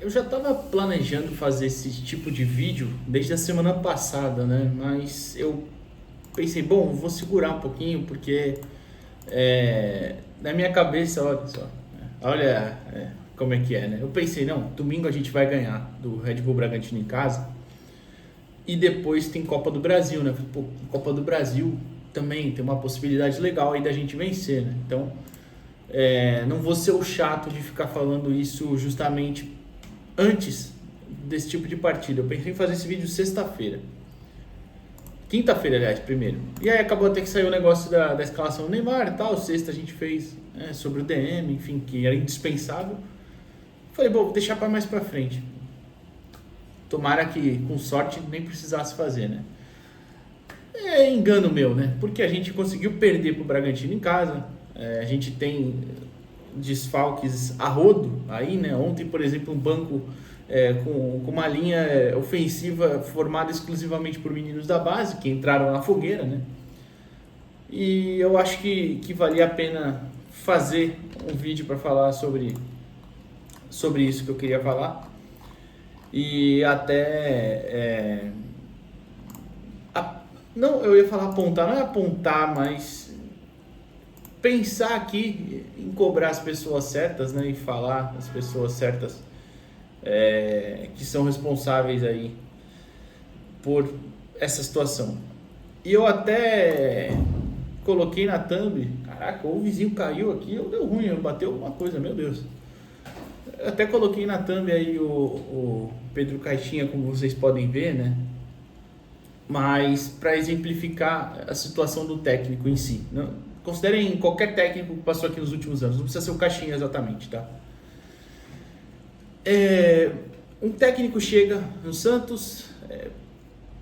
Eu já estava planejando fazer esse tipo de vídeo desde a semana passada, né? Mas eu pensei, bom, vou segurar um pouquinho porque na minha cabeça, olha só, olha como é que é, né? Eu pensei, não, domingo a gente vai ganhar do Red Bull Bragantino em casa e depois tem Copa do Brasil, né? Pô, Copa do Brasil também tem uma possibilidade legal aí da gente vencer, né? Então, não vou ser o chato de ficar falando isso justamente antes desse tipo de partida. Eu pensei em fazer esse vídeo sexta-feira. Quinta-feira, aliás, primeiro. E aí acabou até que saiu o negócio da escalação do Neymar e tal. Sexta a gente fez sobre o DM, enfim, que era indispensável. Falei, bom, vou deixar para mais pra frente. Tomara que, com sorte, nem precisasse fazer, né? É engano meu, né? Porque a gente conseguiu perder pro Bragantino em casa. A gente tem desfalques a rodo aí, né? Ontem, por exemplo, um banco com uma linha ofensiva formada exclusivamente por meninos da base, que entraram na fogueira, né? E eu acho que valia a pena fazer um vídeo para falar sobre isso que eu queria falar. E até... não, eu ia falar apontar, não é apontar, mas pensar aqui em cobrar as pessoas certas, né? E falar as pessoas certas que são responsáveis aí por essa situação. E eu até coloquei na thumb, caraca, o vizinho caiu aqui, ou deu ruim, bateu alguma coisa, meu Deus. Eu até coloquei na thumb aí o Pedro Caixinha, como vocês podem ver, né? Mas para exemplificar a situação do técnico em si. Não, considerem qualquer técnico que passou aqui nos últimos anos, não precisa ser o Caixinha exatamente, tá? Um técnico chega no Santos,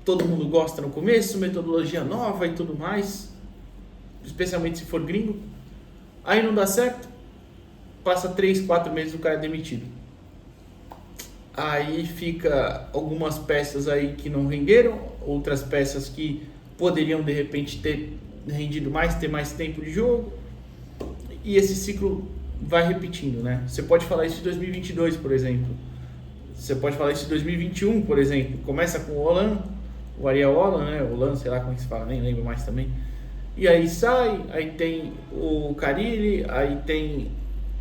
todo mundo gosta no começo, metodologia nova e tudo mais, especialmente se for gringo. Aí não dá certo, passa 3, 4 meses o cara é demitido. Aí fica algumas peças aí que não renderam, outras peças que poderiam de repente ter rendido mais, ter mais tempo de jogo, e esse ciclo vai repetindo, né? Você pode falar isso de 2022, por exemplo. Você pode falar isso de 2021, por exemplo. Começa com o Olan, o Ariel Olan, né? Olan, sei lá como é que se fala, nem lembro mais também. E aí sai, aí tem o Carille, aí tem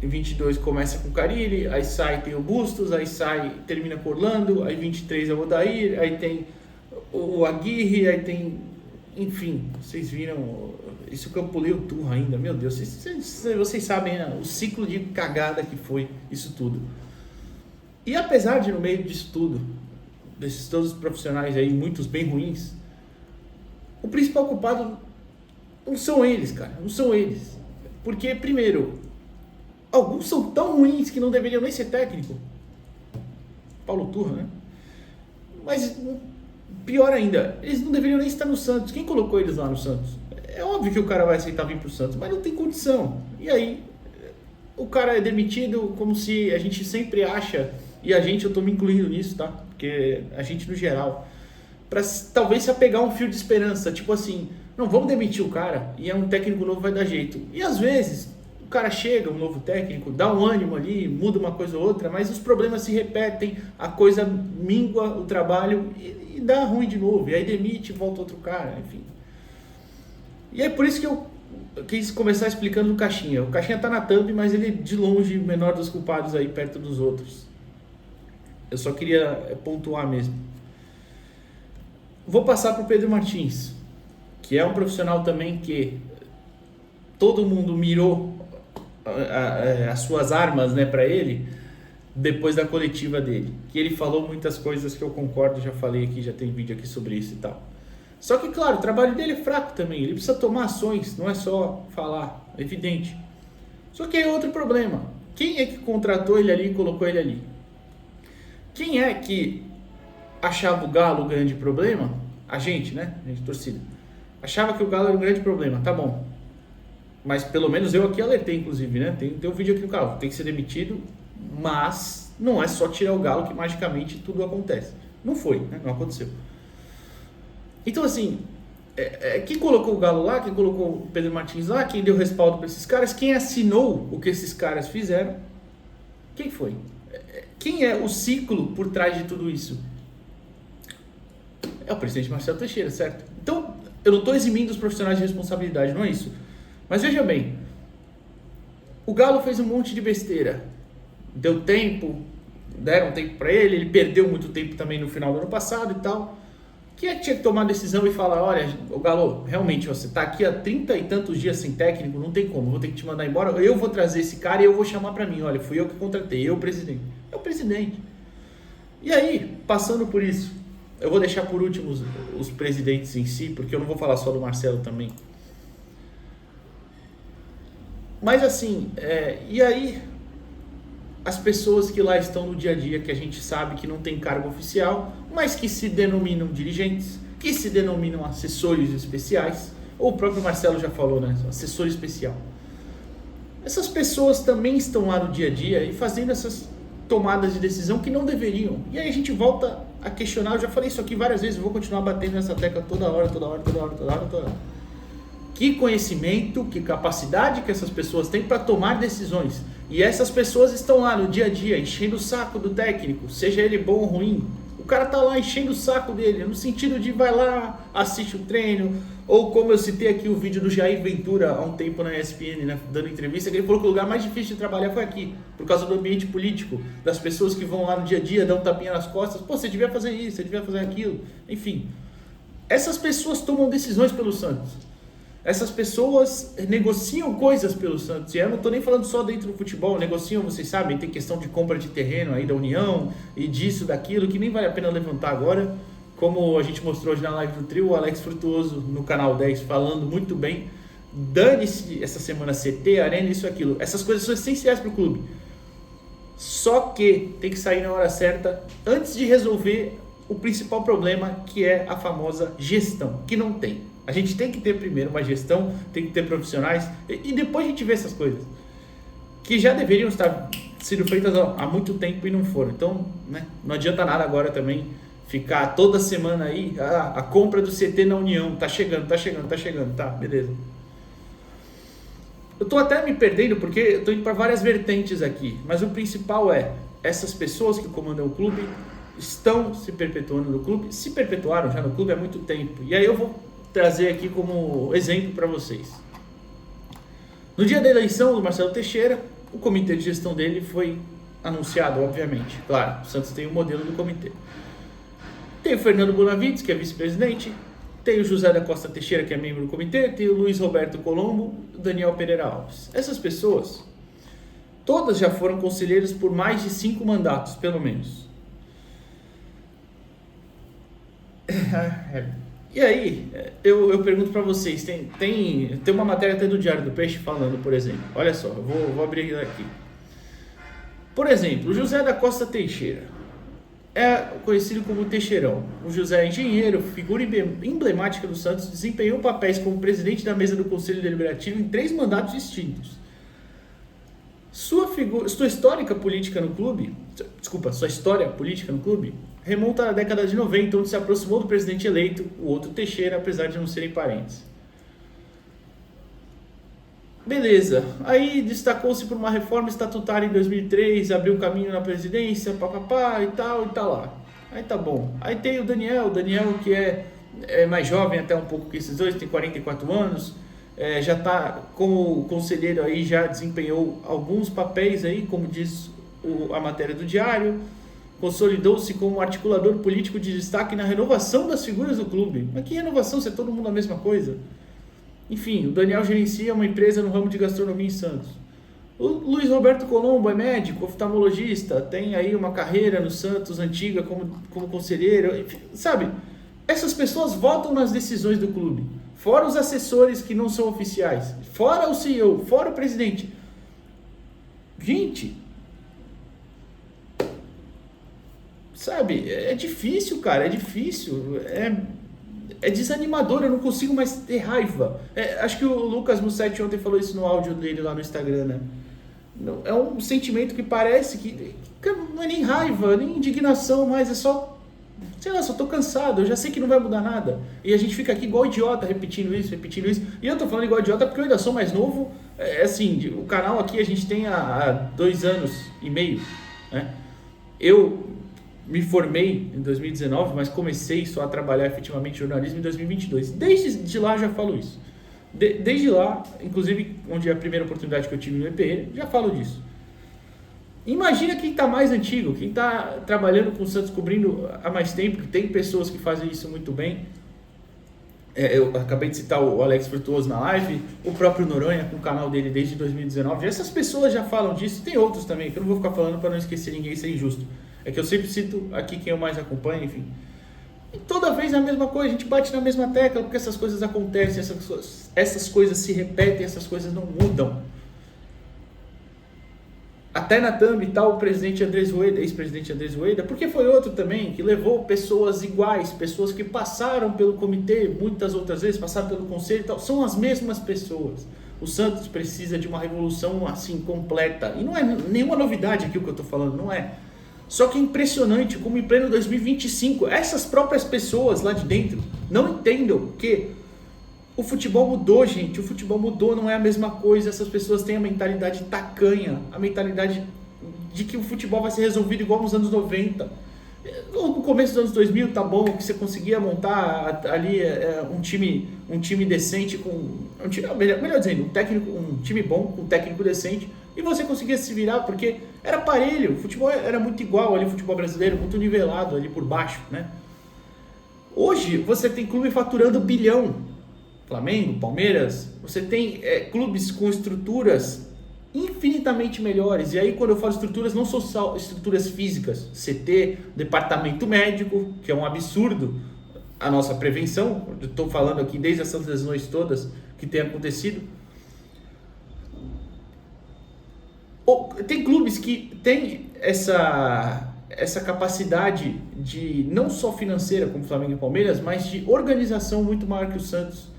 em 22 começa com o Carille, aí sai tem o Bustos, aí sai, termina com Orlando, aí 23 é o Odair, aí tem o Aguirre, aí tem, enfim, vocês viram, isso que eu pulei o turno ainda, meu Deus, vocês sabem, né, o ciclo de cagada que foi isso tudo. E apesar de no meio disso tudo, desses todos os profissionais aí, muitos bem ruins, o principal culpado não são eles, cara, não são eles. Porque, primeiro, alguns são tão ruins que não deveriam nem ser técnico. Paulo Turra, né? Mas, pior ainda, eles não deveriam nem estar no Santos. Quem colocou eles lá no Santos? É óbvio que o cara vai aceitar vir pro Santos, mas não tem condição. E aí, o cara é demitido como se a gente sempre acha, e a gente, eu tô me incluindo nisso, tá? Porque a gente no geral, pra talvez se apegar um fio de esperança, tipo assim, não, vamos demitir o cara, e é um técnico novo, vai dar jeito. E às vezes, o cara chega, um novo técnico, dá um ânimo ali, muda uma coisa ou outra, mas os problemas se repetem, a coisa mingua o trabalho e dá ruim de novo, e aí demite e volta outro cara, enfim. E é por isso que eu quis começar explicando o Caixinha. O Caixinha tá na thumb, mas ele de longe o menor dos culpados aí perto dos outros. Eu só queria pontuar mesmo. Vou passar para o Pedro Martins, que é um profissional também que todo mundo mirou as suas armas, né, para ele depois da coletiva dele. Que ele falou muitas coisas que eu concordo, já falei aqui, já tem vídeo aqui sobre isso e tal. Só que, claro, o trabalho dele é fraco também. Ele precisa tomar ações, não é só falar, é evidente. Só que é outro problema. Quem é que contratou ele ali e colocou ele ali? Quem é que achava o Galo o grande problema? A gente, né? A gente, torcida. Achava que o Galo era um grande problema, tá bom. Mas pelo menos eu aqui alertei, inclusive, né? Tem um vídeo aqui no canal, tem que ser demitido, mas não é só tirar o Galo que magicamente tudo acontece. Não foi, né? Não aconteceu. Então, assim, quem colocou o Galo lá, quem colocou o Pedro Martins lá, quem deu respaldo para esses caras, quem assinou o que esses caras fizeram, quem foi? Quem é o ciclo por trás de tudo isso? É o presidente Marcelo Teixeira, certo? Então, eu não estou eximindo os profissionais de responsabilidade, não é isso. Mas veja bem, o Galo fez um monte de besteira. Deu tempo, deram tempo para ele perdeu muito tempo também no final do ano passado e tal. Quem é que tinha que tomar a decisão e falar, olha, o Galo, realmente você está aqui há 30 e tantos dias sem técnico, não tem como, vou ter que te mandar embora, eu vou trazer esse cara e eu vou chamar para mim, olha, fui eu que contratei, eu o presidente. É o presidente. E aí, passando por isso, eu vou deixar por último os presidentes em si, porque eu não vou falar só do Marcelo também. Mas assim, e aí as pessoas que lá estão no dia a dia, que a gente sabe que não tem cargo oficial, mas que se denominam dirigentes, que se denominam assessores especiais, ou o próprio Marcelo já falou, né? Assessor especial. Essas pessoas também estão lá no dia a dia e fazendo essas tomadas de decisão que não deveriam. E aí a gente volta a questionar, eu já falei isso aqui várias vezes, eu vou continuar batendo nessa tecla toda hora. Que conhecimento, que capacidade que essas pessoas têm para tomar decisões. E essas pessoas estão lá no dia a dia, enchendo o saco do técnico, seja ele bom ou ruim. O cara tá lá enchendo o saco dele, no sentido de vai lá, assiste o treino, ou como eu citei aqui o vídeo do Jair Ventura há um tempo na ESPN, né, dando entrevista, que ele falou que o lugar mais difícil de trabalhar foi aqui, por causa do ambiente político, das pessoas que vão lá no dia a dia, dão um tapinha nas costas, pô, você devia fazer isso, você devia fazer aquilo, enfim. Essas pessoas tomam decisões pelo Santos. Essas pessoas negociam coisas pelo Santos, e eu não estou nem falando só dentro do futebol, negociam, vocês sabem, tem questão de compra de terreno aí da União, e disso, daquilo, que nem vale a pena levantar agora, como a gente mostrou hoje na live do trio, o Alex Frutuoso no canal 10 falando muito bem, dane-se essa semana CT, Arena, isso, aquilo, essas coisas são essenciais para o clube, só que tem que sair na hora certa, antes de resolver o principal problema, que é a famosa gestão, que não tem. A gente tem que ter primeiro uma gestão, tem que ter profissionais e depois a gente vê essas coisas que já deveriam estar sendo feitas há muito tempo e não foram. Então, né, não adianta nada agora também ficar toda semana aí, a compra do CT na União, tá chegando, tá, beleza. Eu tô até me perdendo porque eu tô indo para várias vertentes aqui, mas o principal é, essas pessoas que comandam o clube estão se perpetuando no clube, se perpetuaram já no clube há muito tempo. E aí eu vou trazer aqui como exemplo para vocês. No dia da eleição do Marcelo Teixeira, o comitê de gestão dele foi anunciado, obviamente. Claro, o Santos tem o modelo do comitê. Tem o Fernando Bonavides, que é vice-presidente, tem o José da Costa Teixeira, que é membro do comitê, tem o Luiz Roberto Colombo, o Daniel Pereira Alves. Essas pessoas, todas já foram conselheiros por mais de 5 mandatos, pelo menos. E aí, eu pergunto para vocês, tem uma matéria até do Diário do Peixe falando, por exemplo, olha só, eu vou abrir aqui. Por exemplo, o José da Costa Teixeira é conhecido como Teixeirão. O José é engenheiro, figura emblemática do Santos, desempenhou papéis como presidente da mesa do Conselho Deliberativo em 3 mandatos distintos. Sua história política no clube remonta à década de 90, onde se aproximou do presidente eleito, o outro Teixeira, apesar de não serem parentes. Beleza, aí destacou-se por uma reforma estatutária em 2003, abriu caminho na presidência, papapá e tal, e tá lá. Aí tá bom. Aí tem o Daniel que é mais jovem até um pouco que esses dois, tem 44 anos, já está como conselheiro aí, já desempenhou alguns papéis aí, como diz a matéria do Diário, consolidou-se como articulador político de destaque na renovação das figuras do clube. Mas que renovação, se é todo mundo a mesma coisa? Enfim, o Daniel gerencia uma empresa no ramo de gastronomia em Santos. O Luiz Roberto Colombo é médico, oftalmologista, tem aí uma carreira no Santos antiga como conselheiro, enfim, sabe? Essas pessoas votam nas decisões do clube, fora os assessores que não são oficiais, fora o CEO, fora o presidente. Gente, sabe, é difícil, cara, é difícil, é desanimador, eu não consigo mais ter raiva. Acho que o Lucas Mussetti ontem falou isso no áudio dele lá no Instagram, né? É um sentimento que parece que não é nem raiva, nem indignação, mas é só, sei lá, só tô cansado, eu já sei que não vai mudar nada. E a gente fica aqui igual idiota repetindo isso. E eu tô falando igual idiota porque eu ainda sou mais novo. Assim, o canal aqui a gente tem há 2 anos e meio, né? Eu me formei em 2019, mas comecei só a trabalhar efetivamente em jornalismo em 2022. Desde lá já falo isso. Desde lá, inclusive, onde é a primeira oportunidade que eu tive no EPE, já falo disso. Imagina quem está mais antigo, quem está trabalhando com o Santos, cobrindo há mais tempo, tem pessoas que fazem isso muito bem. Eu acabei de citar o Alex Frutuoso na live, o próprio Noronha com o canal dele desde 2019. Essas pessoas já falam disso, tem outros também, que eu não vou ficar falando para não esquecer ninguém, ser injusto. É que eu sempre cito aqui quem eu mais acompanho, enfim. E toda vez é a mesma coisa, a gente bate na mesma tecla, porque essas coisas acontecem, essas coisas se repetem, essas coisas não mudam. Até na thumb está o presidente Andrés Rueda, ex-presidente Andrés Rueda, porque foi outro também que levou pessoas iguais, pessoas que passaram pelo comitê, muitas outras vezes passaram pelo conselho e tal, são as mesmas pessoas. O Santos precisa de uma revolução assim completa, e não é nenhuma novidade aqui o que eu estou falando, não é. Só que é impressionante como em pleno 2025, essas próprias pessoas lá de dentro não entendam que o futebol mudou, gente. O futebol mudou, não é a mesma coisa. Essas pessoas têm a mentalidade tacanha, a mentalidade de que o futebol vai ser resolvido igual nos anos 90. No começo dos anos 2000, tá bom, que você conseguia montar ali um time decente, melhor dizendo, um time bom, com um técnico decente, e você conseguia se virar, porque era parelho, o futebol era muito igual ali, o futebol brasileiro, muito nivelado ali por baixo, né? Hoje, você tem clube faturando bilhão, Flamengo, Palmeiras, você tem clubes com estruturas infinitamente melhores. E aí, quando eu falo estruturas, não são só estruturas físicas, CT, departamento médico, que é um absurdo a nossa prevenção. Eu estou falando aqui desde essas lesões todas que têm acontecido. Tem clubes que têm essa capacidade de, não só financeira como Flamengo e Palmeiras, mas de organização muito maior que o Santos.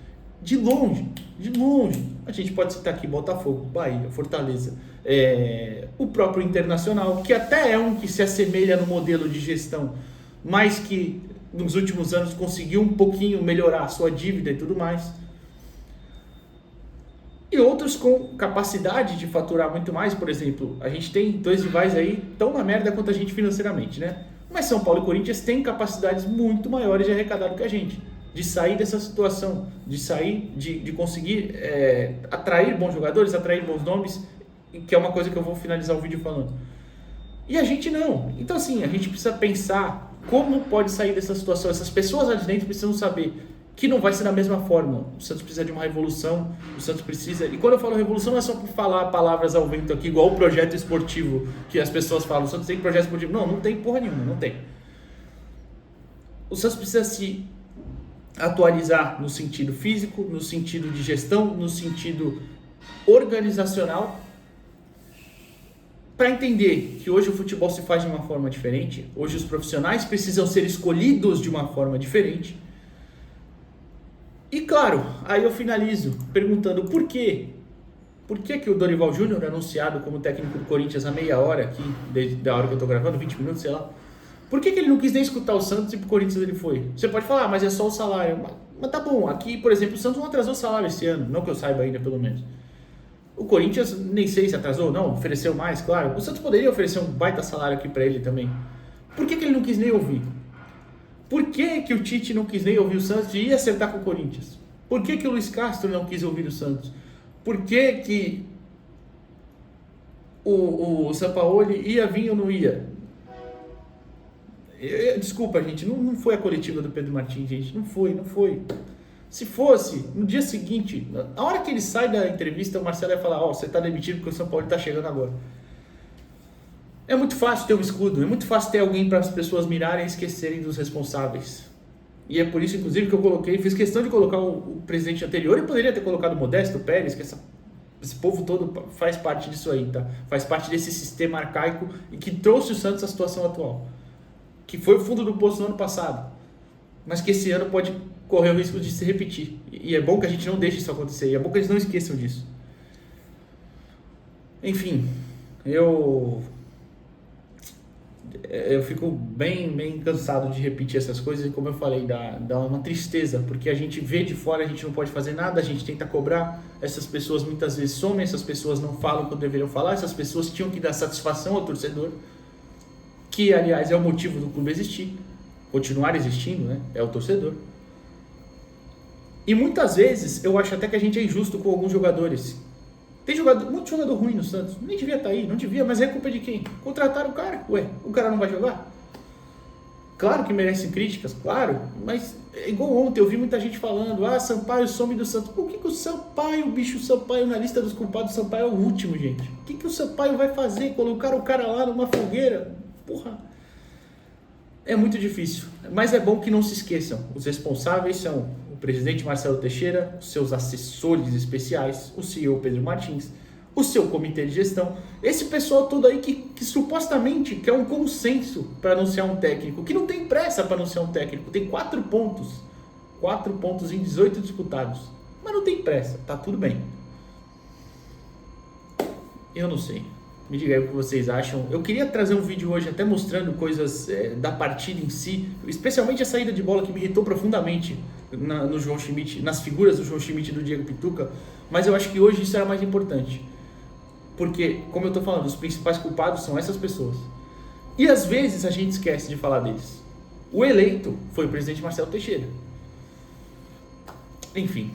De longe. A gente pode citar aqui Botafogo, Bahia, Fortaleza, o próprio Internacional, que até é um que se assemelha no modelo de gestão, mas que nos últimos anos conseguiu um pouquinho melhorar a sua dívida e tudo mais. E outros com capacidade de faturar muito mais. Por exemplo, a gente tem dois rivais aí tão na merda quanto a gente financeiramente, né? Mas São Paulo e Corinthians têm capacidades muito maiores de arrecadar do que a gente, de sair dessa situação, de sair, de conseguir atrair bons jogadores, atrair bons nomes, que é uma coisa que eu vou finalizar o vídeo falando. E a gente não. Então assim, a gente precisa pensar como pode sair dessa situação. Essas pessoas lá de dentro precisam saber que não vai ser da mesma forma. O Santos precisa de uma revolução, o Santos precisa... E quando eu falo revolução, não é só por falar palavras ao vento aqui, igual o projeto esportivo, que as pessoas falam, o Santos tem projeto esportivo. Não tem porra nenhuma, não tem. O Santos precisa se atualizar no sentido físico, no sentido de gestão, no sentido organizacional, para entender que hoje o futebol se faz de uma forma diferente, hoje os profissionais precisam ser escolhidos de uma forma diferente. E claro, aí eu finalizo perguntando por quê? Por que o Dorival Júnior, anunciado como técnico do Corinthians há meia hora aqui, desde a hora que eu estou gravando, 20 minutos, sei lá, por que ele não quis nem escutar o Santos e pro Corinthians ele foi? Você pode falar, mas é só o salário. Mas tá bom, aqui, por exemplo, o Santos não atrasou o salário esse ano, não que eu saiba ainda, pelo menos. O Corinthians, nem sei se atrasou, não, ofereceu mais, claro. O Santos poderia oferecer um baita salário aqui para ele também. Por que ele não quis nem ouvir? Por que o Tite não quis nem ouvir o Santos e ia acertar com o Corinthians? Por que o Luiz Castro não quis ouvir o Santos? Por que o Sampaoli ia vir ou não ia? Desculpa, gente, não foi a coletiva do Pedro Martins, gente. Não foi. Se fosse, no dia seguinte, a hora que ele sai da entrevista, o Marcelo ia falar, você tá demitido porque o São Paulo tá chegando agora. É muito fácil ter um escudo, é muito fácil ter alguém para as pessoas mirarem e esquecerem dos responsáveis. E é por isso, inclusive, que eu fiz questão de colocar o presidente anterior, e poderia ter colocado o Modesto Pérez, que esse povo todo faz parte disso aí, tá? Faz parte desse sistema arcaico e que trouxe o Santos à situação atual. Que foi o fundo do poço no ano passado, mas que esse ano pode correr o risco de se repetir. E é bom que a gente não deixe isso acontecer, e é bom que eles não esqueçam disso. Enfim, eu fico bem cansado de repetir essas coisas, e como eu falei, dá uma tristeza, porque a gente vê de fora, a gente não pode fazer nada, a gente tenta cobrar, essas pessoas muitas vezes somem, essas pessoas não falam quando deveriam falar, essas pessoas tinham que dar satisfação ao torcedor. que aliás é o motivo do clube existir, continuar existindo, né? É o torcedor. E muitas vezes eu acho até que a gente é injusto com alguns jogadores. Tem muito jogador ruim no Santos, nem devia estar aí, não devia, mas é culpa de quem? Contrataram o cara, ué, o cara não vai jogar? Claro que merecem críticas, claro, mas é igual ontem, eu vi muita gente falando, Sampaio some do Santos. Por que o Sampaio, bicho, o Sampaio na lista dos culpados, o Sampaio é o último, gente. O que o Sampaio vai fazer? Colocar o cara lá numa fogueira? Porra, é muito difícil. Mas é bom que não se esqueçam, os responsáveis são o presidente Marcelo Teixeira, os seus assessores especiais, o CEO Pedro Martins, o seu comitê de gestão, esse pessoal todo aí que supostamente quer um consenso para anunciar um técnico, que não tem pressa para anunciar um técnico, tem 4 pontos em 18 disputados, mas não tem pressa, tá tudo bem. Eu não sei, me diga aí o que vocês acham. Eu queria trazer um vídeo hoje até mostrando coisas da partida em si, especialmente a saída de bola que me irritou profundamente no João Schmidt, nas figuras do João Schmidt e do Diego Pituca, mas eu acho que hoje isso era mais importante. Porque, como eu estou falando, os principais culpados são essas pessoas. E às vezes a gente esquece de falar deles. O eleito foi o presidente Marcelo Teixeira. Enfim,